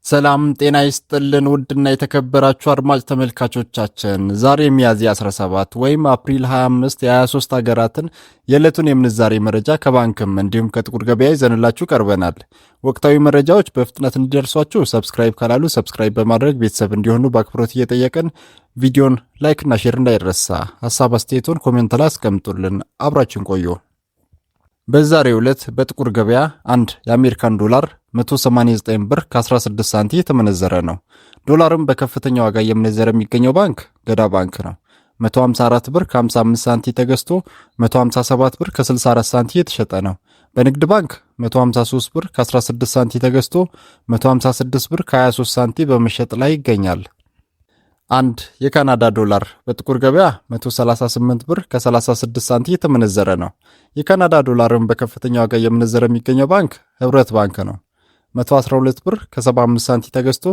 ሰላም ጤና ይስጥልን ውድና የተከበራችሁ አድማጭ ተመልካቾቻችን ዛሬ ሚያዝያ 17 ወይም አፕሪል 25 የ23 ሀገራትን የዕለቱን የምንዛሬ መረጃ ከባንክም እንዲሁም ከጥቁር ገበያ ይዘንላችሁ ቀርበናል። ወቅታዊ መረጃዎች በፍጥነት እንዲደርሷችሁ ሰብስክራይብ ካላሉ ሰብስክራይብ በማድረግ ቤተሰብ እንዲሆኑ በአክብሮት እየጠየቅን ቪዲዮን ላይክና ሼር እንዳይረሳ፣ ሐሳብ አስተያየቶን ኮሜንት ላይ አስቀምጡልን። አብራችን ቆዩ። በዛሬው ዕለት በጥቁር ገበያ አንድ የአሜሪካን ዶላር 189 ብር ከ16 ሳንቲ የተመነዘረ ነው። ዶላርም በከፍተኛ ዋጋ እየመነዘረ የሚገኘው ባንክ ገዳ ባንክ ነው። 154 ብር ከ55 ሳንቲ ተገዝቶ 157 ብር ከ64 ሳንቲ የተሸጠ ነው። በንግድ ባንክ 153 ብር ከ16 ሳንቲ ተገዝቶ 156 ብር ከ23 ሳንቲ በመሸጥ ላይ ይገኛል። አንድ የካናዳ ዶላር በጥቁር ገበያ 138 ብር ከ36 ሳንቲ የተመነዘረ ነው። የካናዳ ዶላርን በከፍተኛ ዋጋ እየመነዘረ የሚገኘው ባንክ ህብረት ባንክ ነው። 112 ብር ከ75 ሳንቲ ተገዝቶ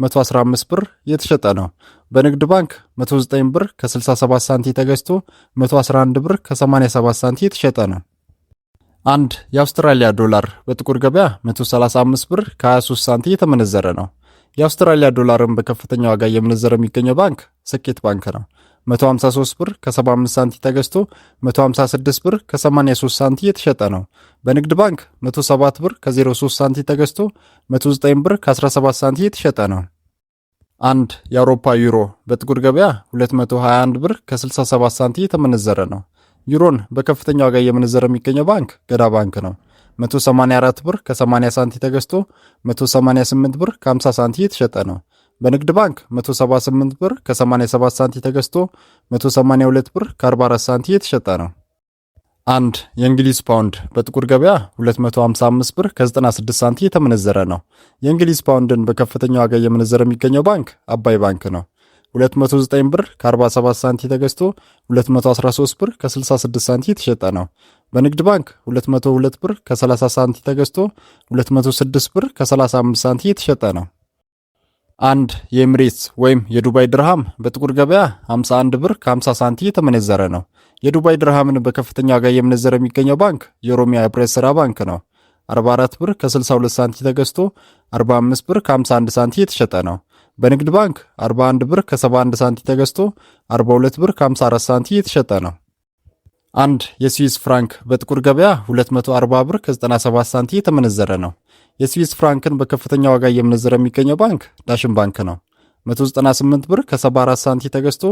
115 ብር የተሸጠ ነው። በንግድ ባንክ 109 ብር ከ67 ሳንቲ ተገዝቶ 111 ብር ከ87 ሳንቲ የተሸጠ ነው። አንድ የአውስትራሊያ ዶላር በጥቁር ገበያ 135 ብር ከ23 ሳንቲ የተመነዘረ ነው። የአውስትራሊያ ዶላርን በከፍተኛ ዋጋ እየመነዘረ የሚገኘው ባንክ ስኬት ባንክ ነው። 153 ብር ከ75 ሳንቲ ተገዝቶ 156 ብር ከ83 ሳንቲ የተሸጠ ነው። በንግድ ባንክ 107 ብር ከ03 ሳንቲ ተገዝቶ 109 ብር ከ17 ሳንቲ የተሸጠ ነው። አንድ የአውሮፓ ዩሮ በጥቁር ገበያ 221 ብር ከ67 ሳንቲ የተመነዘረ ነው። ዩሮን በከፍተኛ ዋጋ እየመነዘረ የሚገኘው ባንክ ገዳ ባንክ ነው። 184 ብር ከ80 ሳንቲ ተገዝቶ 188 ብር ከ50 ሳንቲ የተሸጠ ነው። በንግድ ባንክ 178 ብር ከ87 ሳንቲ ተገዝቶ 182 ብር ከ44 ሳንቲ የተሸጠ ነው። አንድ የእንግሊዝ ፓውንድ በጥቁር ገበያ 255 ብር ከ96 ሳንቲ የተመነዘረ ነው። የእንግሊዝ ፓውንድን በከፍተኛ ዋጋ እየመነዘረ የሚገኘው ባንክ አባይ ባንክ ነው። 209 ብር ከ47 ሳንቲ ተገዝቶ 213 ብር ከ66 ሳንቲ የተሸጠ ነው። በንግድ ባንክ 202 ብር ከ30 ሳንቲ ተገዝቶ 206 ብር ከ35 ሳንቲ የተሸጠ ነው። አንድ የኤምሬትስ ወይም የዱባይ ድርሃም በጥቁር ገበያ 51 ብር ከ50 ሳንቲ የተመነዘረ ነው። የዱባይ ድርሃምን በከፍተኛ ዋጋ እየመነዘረ የሚገኘው ባንክ የኦሮሚያ ህብረት ሥራ ባንክ ነው። 44 ብር ከ62 ሳንቲ ተገዝቶ 45 ብር ከ51 ሳንቲ የተሸጠ ነው። በንግድ ባንክ 41 ብር ከ71 ሳንቲ ተገዝቶ 42 ብር ከ54 ሳንቲ የተሸጠ ነው። አንድ የስዊስ ፍራንክ በጥቁር ገበያ 240 ብር ከ97 ሳንቲ የተመነዘረ ነው። የስዊስ ፍራንክን በከፍተኛ ዋጋ እየመነዘረ የሚገኘው ባንክ ዳሽን ባንክ ነው። 198 ብር ከ74 ሳንቲ ተገዝቶ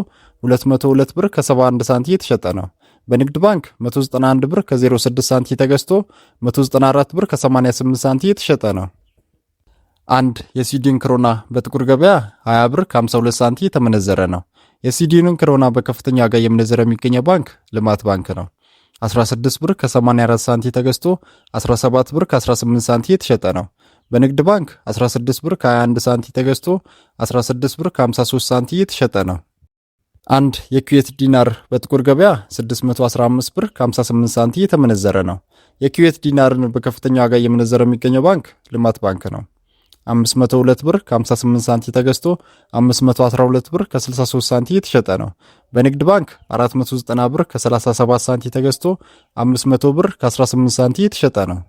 202 ብር ከ71 ሳንቲ የተሸጠ ነው። በንግድ ባንክ 191 ብር ከ06 ሳንቲ ተገዝቶ 194 ብር ከ88 ሳንቲ የተሸጠ ነው። አንድ የስዊድን ክሮና በጥቁር ገበያ 20 ብር ከ52 ሳንቲ የተመነዘረ ነው። የስዊድንን ክሮና በከፍተኛ ዋጋ እየመነዘረ የሚገኘው ባንክ ልማት ባንክ ነው። 16 ብር ከ84 ሳንቲ ተገዝቶ 17 ብር ከ18 ሳንቲ የተሸጠ ነው። በንግድ ባንክ 16 ብር ከ21 ሳንቲ ተገዝቶ 16 ብር ከ53 ሳንቲ የተሸጠ ነው። አንድ የኩዌት ዲናር በጥቁር ገበያ 615 ብር ከ58 ሳንቲ የተመነዘረ ነው። የኩዌት ዲናርን በከፍተኛ ዋጋ እየመነዘረ የሚገኘው ባንክ ልማት ባንክ ነው። 502 ብር ከ58 ሳንቲ ተገዝቶ 512 ብር ከ63 ሳንቲ የተሸጠ ነው። በንግድ ባንክ 490 ብር ከ37 ሳንቲ ተገዝቶ 500 ብር ከ18 ሳንቲ የተሸጠ ነው።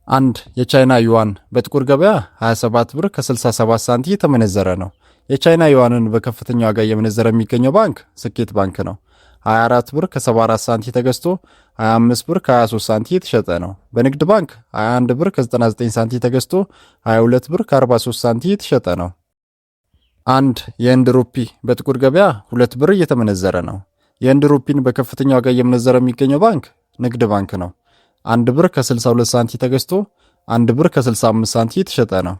አንድ የቻይና ዩዋን በጥቁር ገበያ 27 ብር ከ67 ሳንቲ የተመነዘረ ነው። የቻይና ዩዋንን በከፍተኛ ዋጋ እየመነዘረ የሚገኘው ባንክ ስኬት ባንክ ነው። 24 ብር ከ74 ሳንቲ ተገዝቶ 25 ብር ከ23 ሳንቲ የተሸጠ ነው። በንግድ ባንክ 21 ብር ከ99 ሳንቲ ተገዝቶ 22 ብር ከ43 ሳንቲ የተሸጠ ነው። አንድ የህንድ ሩፒ በጥቁር ገበያ 2 ብር እየተመነዘረ ነው። የህንድ ሩፒን በከፍተኛ ዋጋ እየመነዘረ የሚገኘው ባንክ ንግድ ባንክ ነው። 1 ብር ከ62 ሳንቲ ተገዝቶ 1 ብር ከ65 ሳንቲ የተሸጠ ነው።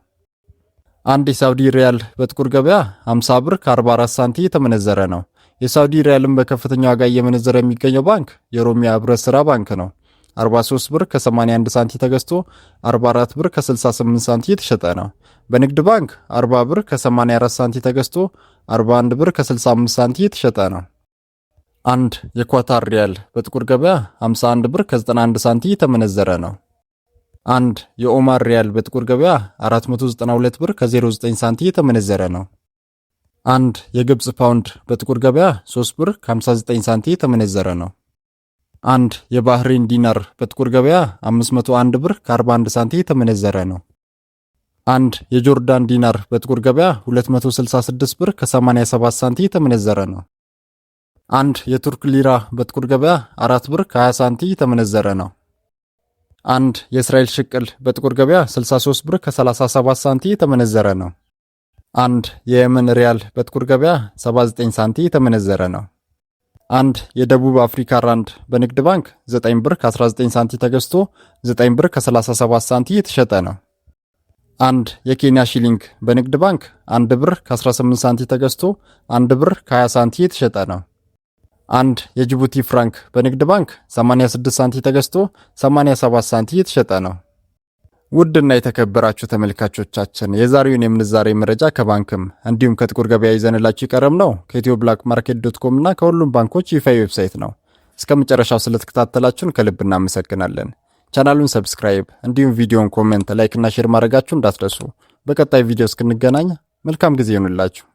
አንድ የሳውዲ ሪያል በጥቁር ገበያ 50 ብር ከ44 ሳንቲ የተመነዘረ ነው። የሳውዲ ሪያልን በከፍተኛ ዋጋ እየመነዘረ የሚገኘው ባንክ የኦሮሚያ ህብረት ሥራ ባንክ ነው። 43 ብር ከ81 ሳንቲ ተገዝቶ 44 ብር ከ68 ሳንቲ የተሸጠ ነው። በንግድ ባንክ 40 ብር ከ84 ሳንቲ ተገዝቶ 41 ብር ከ65 ሳንቲ የተሸጠ ነው። አንድ የኳታር ሪያል በጥቁር ገበያ 51 ብር ከ91 ሳንቲ የተመነዘረ ነው። አንድ የኦማር ሪያል በጥቁር ገበያ 492 ብር ከ09 ሳንቲ የተመነዘረ ነው። አንድ የግብጽ ፓውንድ በጥቁር ገበያ 3 ብር ከ59 ሳንቲ የተመነዘረ ነው። አንድ የባህሬን ዲናር በጥቁር ገበያ 501 ብር ከ41 ሳንቲ የተመነዘረ ነው። አንድ የጆርዳን ዲናር በጥቁር ገበያ 266 ብር ከ87 ሳንቲም የተመነዘረ ነው። አንድ የቱርክ ሊራ በጥቁር ገበያ 4 ብር ከ20 ሳንቲም የተመነዘረ ነው። አንድ የእስራኤል ሽቅል በጥቁር ገበያ 63 ብር ከ37 ሳንቲም የተመነዘረ ነው። አንድ የየመን ሪያል በጥቁር ገበያ 79 ሳንቲም የተመነዘረ ነው። አንድ የደቡብ አፍሪካ ራንድ በንግድ ባንክ 9 ብር ከ19 ሳንቲም ተገዝቶ 9 ብር ከ37 ሳንቲም የተሸጠ ነው። አንድ የኬንያ ሺሊንግ በንግድ ባንክ 1 ብር ከ18 ሳንቲም ተገዝቶ 1 ብር ከ20 ሳንቲም የተሸጠ ነው። አንድ የጅቡቲ ፍራንክ በንግድ ባንክ 86 ሳንቲም ተገዝቶ 87 ሳንቲም የተሸጠ ነው። ውድና የተከበራችሁ ተመልካቾቻችን የዛሬውን የምንዛሬ መረጃ ከባንክም እንዲሁም ከጥቁር ገበያ ይዘንላችሁ ይቀርም ነው ከEthioBlackMarket.com እና ከሁሉም ባንኮች ይፋዊ ዌብሳይት ነው። እስከ መጨረሻው ስለተከታተላችሁን ከልብ እናመሰግናለን። ቻናሉን ሰብስክራይብ እንዲሁም ቪዲዮን ኮሜንት፣ ላይክ እና ሼር ማድረጋችሁ እንዳትረሱ። በቀጣይ ቪዲዮ እስክንገናኝ መልካም ጊዜ ይሁንላችሁ።